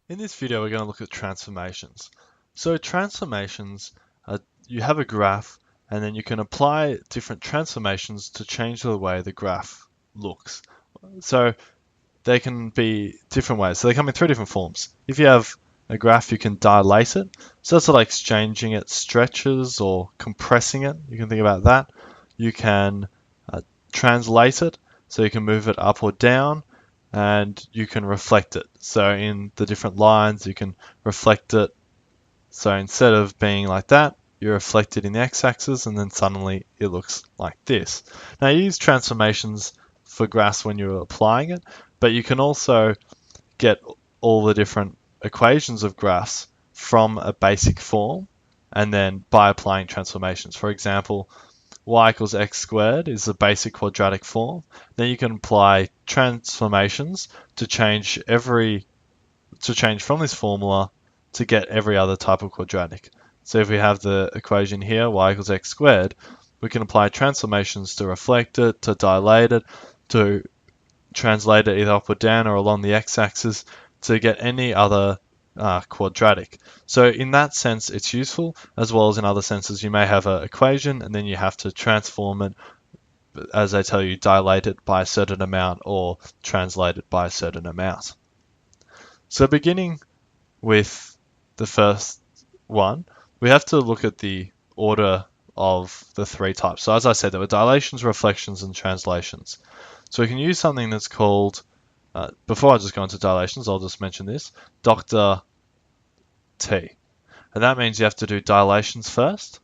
In this video, we're going to look at transformations. So transformations, you have a graph, and then you can apply different transformations to change the way the graph looks. So they can be different ways. So they come in three different forms. If you have a graph, you can dilate it. So that's like exchanging it, stretches, or compressing it. You can think about that. You can translate it, so you can move it up or down, and you can reflect it. So in the different lines, you can reflect it. So instead of being like that, you reflect it in the x-axis, and then suddenly it looks like this. Now you use transformations for graphs when you're applying it, but you can also get all the different equations of graphs from a basic form, and then by applying transformations. For example, y equals x squared is the basic quadratic form. Then you can apply transformations to change from this formula to get every other type of quadratic. So if we have the equation here, y equals x squared, we can apply transformations to reflect it, to dilate it, to translate it either up or down or along the x-axis to get any other quadratic. So in that sense, it's useful, as well as in other senses. You may have an equation and then you have to transform it, as I tell you, dilate it by a certain amount or translate it by a certain amount. So beginning with the first one, we have to look at the order of the three types. So as I said, there were dilations, reflections, and translations. So we can use something that's called, before I just go into dilations, I'll just mention this, Dr. T. And that means you have to do dilations first,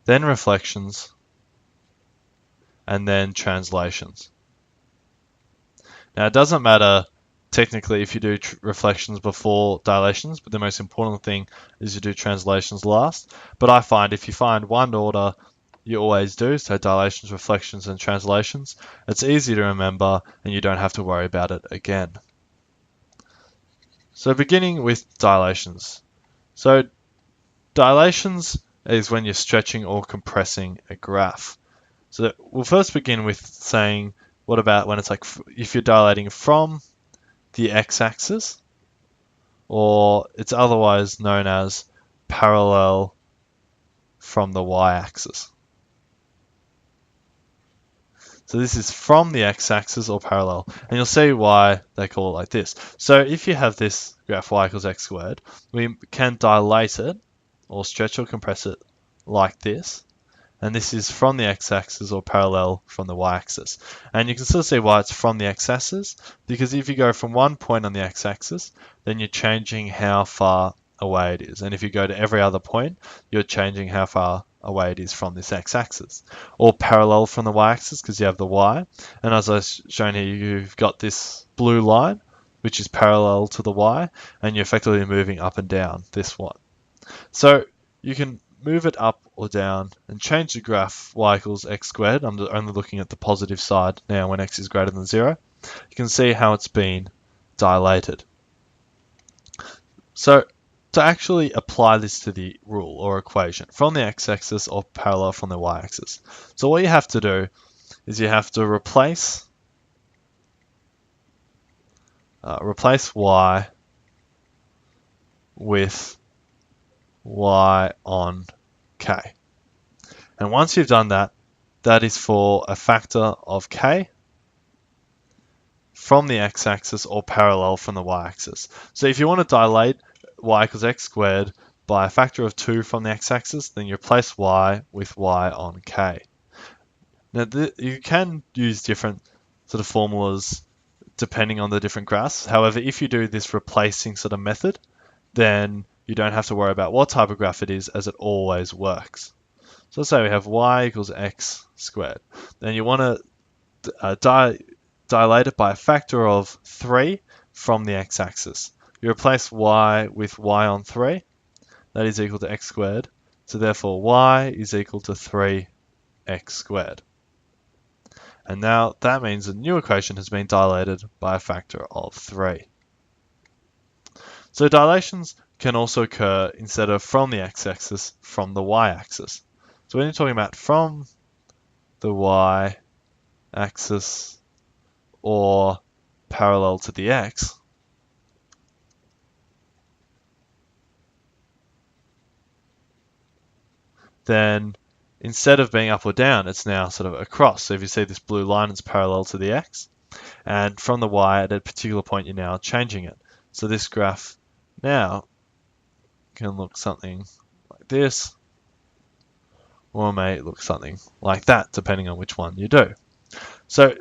then reflections, and then translations. Now it doesn't matter technically if you do reflections before dilations, but the most important thing is you do translations last. But I find if you find one order, you always do, so dilations, reflections, and translations, it's easy to remember and you don't have to worry about it again. So beginning with dilations. So dilations is when you're stretching or compressing a graph. So we'll first begin with saying, what about when it's like, if you're dilating from the x-axis, or it's otherwise known as parallel from the y-axis. So this is from the x-axis or parallel, and you'll see why they call it like this. So if you have this graph y equals x squared, we can dilate it or stretch or compress it like this, and this is from the x-axis or parallel from the y-axis. And you can still see why it's from the x-axis, because if you go from one point on the x-axis, then you're changing how far away it is. And if you go to every other point, you're changing how far away it is from this x-axis. Or parallel from the y-axis, because you have the y. And as I've shown here, you've got this blue line, which is parallel to the y, and you're effectively moving up and down this one. So you can move it up or down and change the graph y equals x squared. I'm only looking at the positive side now when x is greater than 0. You can see how it's been dilated. So to actually apply this to the rule or equation from the x-axis or parallel from the y-axis. So what you have to do is you have to replace y with y on k. And once you've done that, that is for a factor of k from the x-axis or parallel from the y-axis. So if you want to dilate y equals x squared by a factor of 2 from the x-axis, then you replace y with y on k. Now you can use different sort of formulas depending on the different graphs. However, if you do this replacing sort of method, then you don't have to worry about what type of graph it is, as it always works. So let's say we have y equals x squared. Then you want to dilate it by a factor of 3 from the x-axis. You replace y with y on 3. That is equal to x squared. So therefore y is equal to 3x squared. And now that means the new equation has been dilated by a factor of 3. So dilations can also occur, instead of from the x-axis, from the y-axis. So when you're talking about from the y-axis or parallel to the x, then instead of being up or down, it's now sort of across. So if you see this blue line, it's parallel to the x. And from the y, at a particular point, you're now changing it. So this graph now can look something like this, or it may look something like that, depending on which one you do. So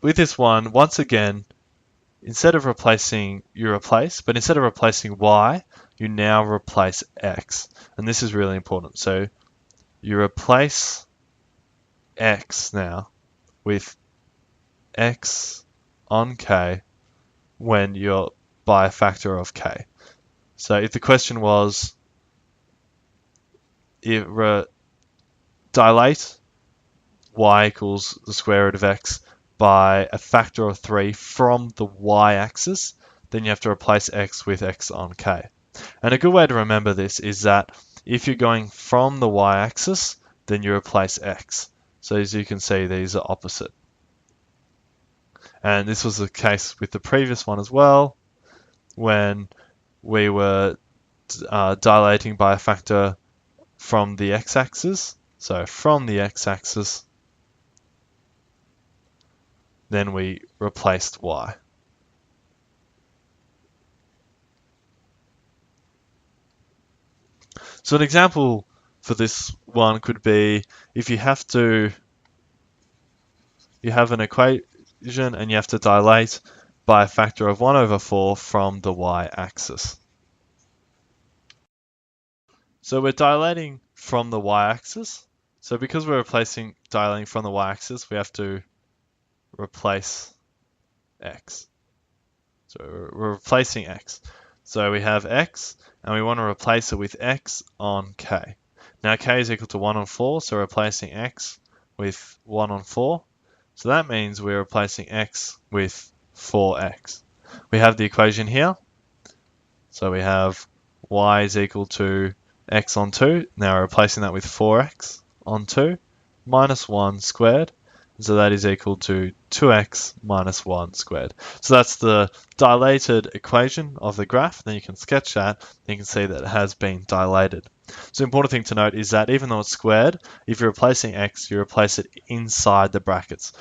with this one, once again, instead of replacing, but instead of replacing y, you now replace x. And this is really important. So you replace x now with x on k when you're by a factor of k. So if the question was, dilate y equals the square root of x by a factor of 3 from the y-axis, then you have to replace x with x on k. And a good way to remember this is that if you're going from the y-axis, then you replace x. So as you can see, these are opposite. And this was the case with the previous one as well, when we were dilating by a factor from the x-axis. So from the x-axis, then we replaced y. So an example for this one could be if you have an equation and you have to dilate by a factor of 1/4 from the y-axis. So we're dilating from the y-axis. So because we're dilating from the y-axis, we have to replace x. So we're replacing x. So we have x, and we want to replace it with x on k. Now k is equal to 1 on 4, so we're replacing x with 1 on 4. So that means we're replacing x with 4x. We have the equation here. So we have y is equal to x on 2. Now we're replacing that with 4x on 2 minus 1 squared. So that is equal to 2x minus 1 squared. So that's the dilated equation of the graph. Then you can sketch that, and you can see that it has been dilated. So the important thing to note is that even though it's squared, if you're replacing x, you replace it inside the brackets.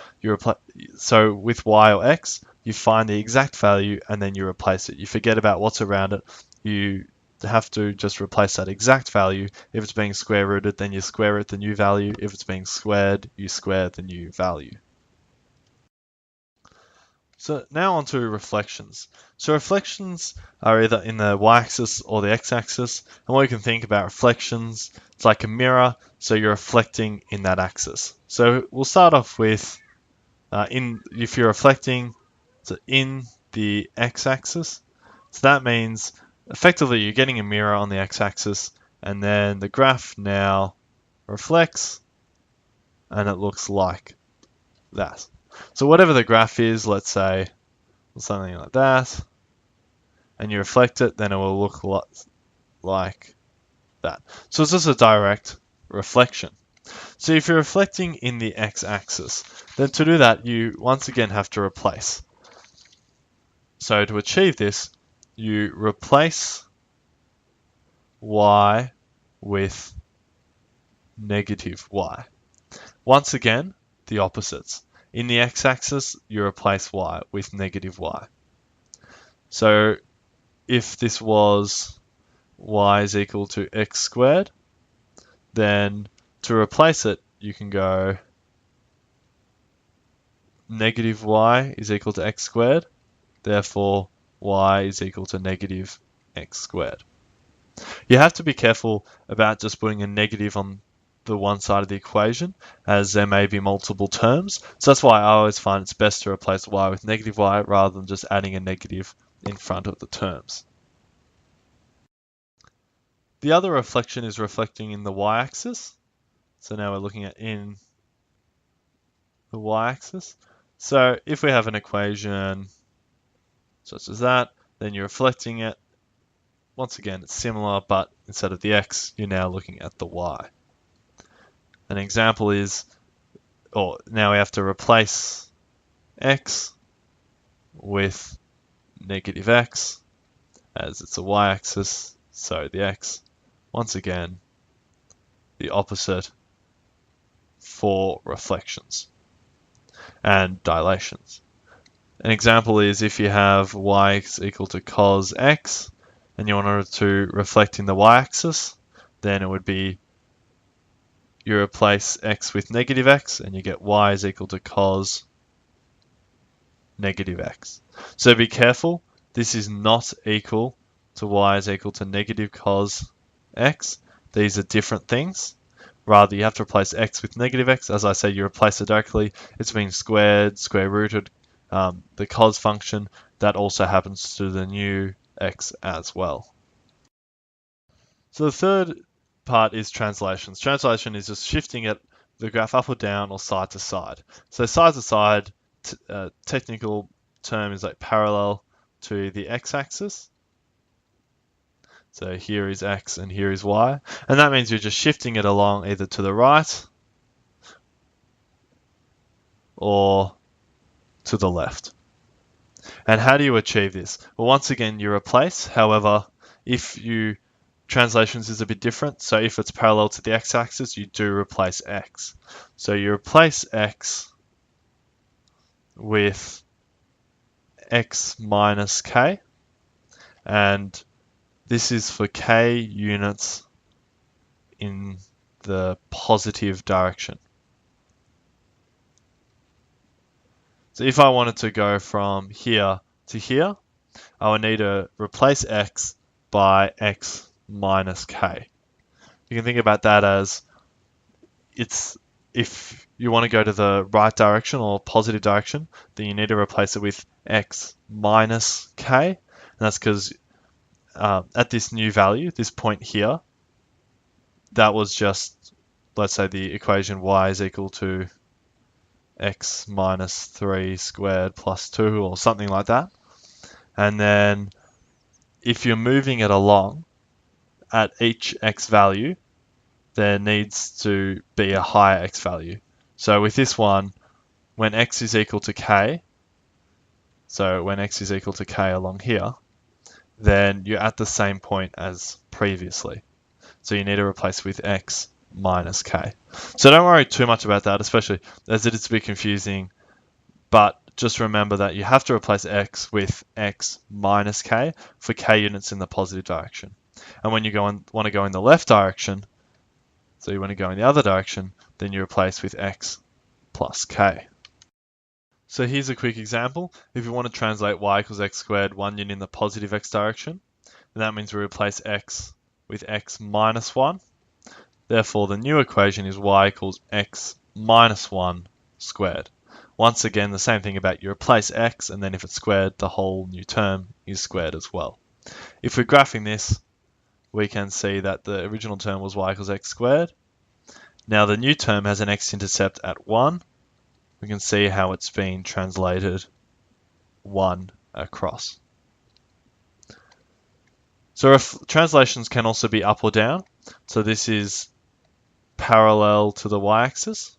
So with y or x, you find the exact value and then you replace it. You forget about what's around it. You have to just replace that exact value. If it's being square rooted, then you square root the new value. If it's being squared, you square the new value. So now on to reflections. So reflections are either in the y-axis or the x-axis. And what you can think about reflections, it's like a mirror, so you're reflecting in that axis. So we'll start off with, if you're reflecting in the x-axis, so that means effectively you're getting a mirror on the x-axis, and then the graph now reflects, and it looks like that. So whatever the graph is, let's say something like that, and you reflect it, then it will look like that. So it's just a direct reflection. So if you're reflecting in the x-axis, then to do that, you once again have to replace. So to achieve this, you replace y with negative y. Once again, the opposites. In the x-axis, you replace y with negative y. So if this was y is equal to x squared, then to replace it, you can go negative y is equal to x squared. Therefore, y is equal to negative x squared. You have to be careful about just putting a negative on the one side of the equation, as there may be multiple terms. So that's why I always find it's best to replace y with negative y rather than just adding a negative in front of the terms. The other reflection is reflecting in the y-axis. So now we're looking at in the y-axis. So if we have an equation such as that, then you're reflecting it. Once again, it's similar, but instead of the x, you're now looking at the y. An example is, now we have to replace x with negative x, as it's a y-axis, so the x, once again, the opposite for reflections and dilations. An example is if you have y is equal to cos x and you wanted to reflect in the y-axis, then it would be you replace x with negative x and you get y is equal to cos negative x. So be careful, this is not equal to y is equal to negative cos x. These are different things. Rather, you have to replace x with negative x. As I say, you replace it directly. It's being squared, square rooted. The cos function, that also happens to the new x as well. So the third part is translations. Translation is just shifting it, the graph up or down or side to side. So side to side, technical term is like parallel to the x-axis. So here is x and here is y. And that means you're just shifting it along either to the right or to the left. And how do you achieve this? Well, once again, you replace. However, translations is a bit different. So if it's parallel to the x-axis, you do replace x. So you replace x with x minus k. And this is for k units in the positive direction. So if I wanted to go from here to here, I would need to replace x by x minus k. You can think about that as if you want to go to the right direction or positive direction, then you need to replace it with x minus k. And that's because at this new value, this point here, that was just, let's say, the equation y is equal to x minus 3 squared plus 2 or something like that. And then if you're moving it along at each x value, there needs to be a higher x value. So with this one, when x is equal to k, so when x is equal to k along here, then you're at the same point as previously. So you need to replace with x minus k. So don't worry too much about that, especially as it is a bit confusing, but just remember that you have to replace x with x minus k for k units in the positive direction. And when you want to go in the left direction, so you want to go in the other direction, then you replace with x plus k. So here's a quick example. If you want to translate y equals x squared 1 unit in the positive x direction, then that means we replace x with x minus 1. Therefore, the new equation is y equals x minus 1 squared. Once again, the same thing about you replace x, and then if it's squared, the whole new term is squared as well. If we're graphing this, we can see that the original term was y equals x squared. Now the new term has an x-intercept at 1. We can see how it's been translated 1 across. So translations can also be up or down. So this is parallel to the y-axis.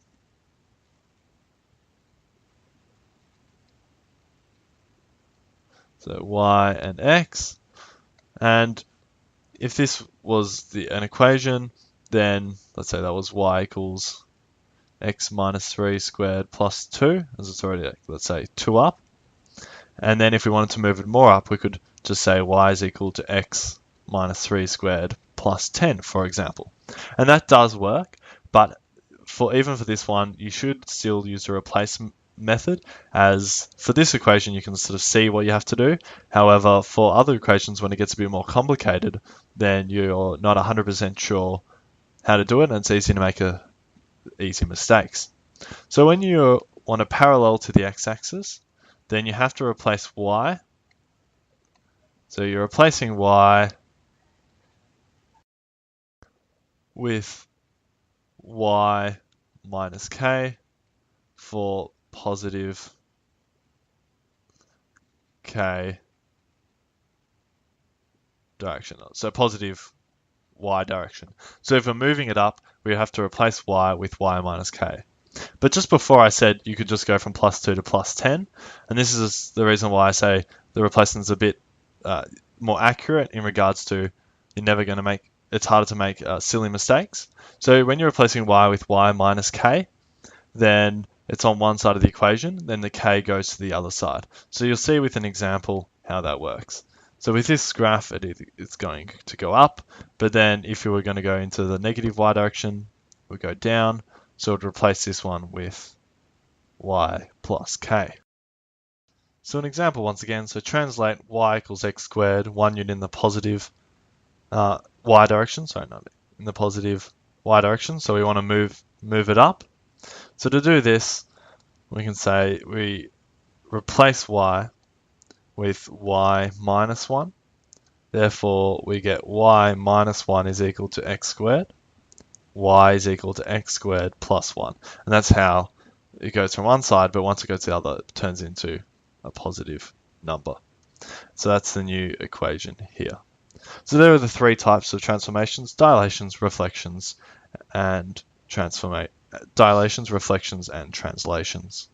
So y and x. And if this was an equation, then let's say that was y equals x minus 3 squared plus 2, as it's already, let's say, 2 up. And then if we wanted to move it more up, we could just say y is equal to x minus 3 squared plus 10, for example. And that does work, but even for this one, you should still use the replace method, as for this equation, you can sort of see what you have to do. However, for other equations, when it gets a bit more complicated, then you're not 100% sure how to do it, and it's easy to make easy mistakes. So when you want a parallel to the x-axis, then you have to replace y. So you're replacing y with y minus k for positive k direction. So positive y direction. So if we're moving it up, we have to replace y with y minus k. But just before I said you could just go from plus 2 to plus 10, and this is the reason why I say the replacement is a bit more accurate in regards to you're never going to make it's harder to make silly mistakes. So when you're replacing y with y minus k, then it's on one side of the equation, then the k goes to the other side. So you'll see with an example how that works. So with this graph, it's going to go up, but then if you were going to go into the negative y direction, it would go down. So it would replace this one with y plus k. So an example once again, so translate y equals x squared, 1 unit in the positive y direction, sorry, not in the positive y direction, so we want to move it up. So to do this, we can say we replace y with y minus 1. Therefore, we get y minus 1 is equal to x squared. Y is equal to x squared plus 1. And that's how it goes from one side, but once it goes to the other, it turns into a positive number. So that's the new equation here. So there are the three types of transformations: dilations, reflections, and translations, reflections, and translations.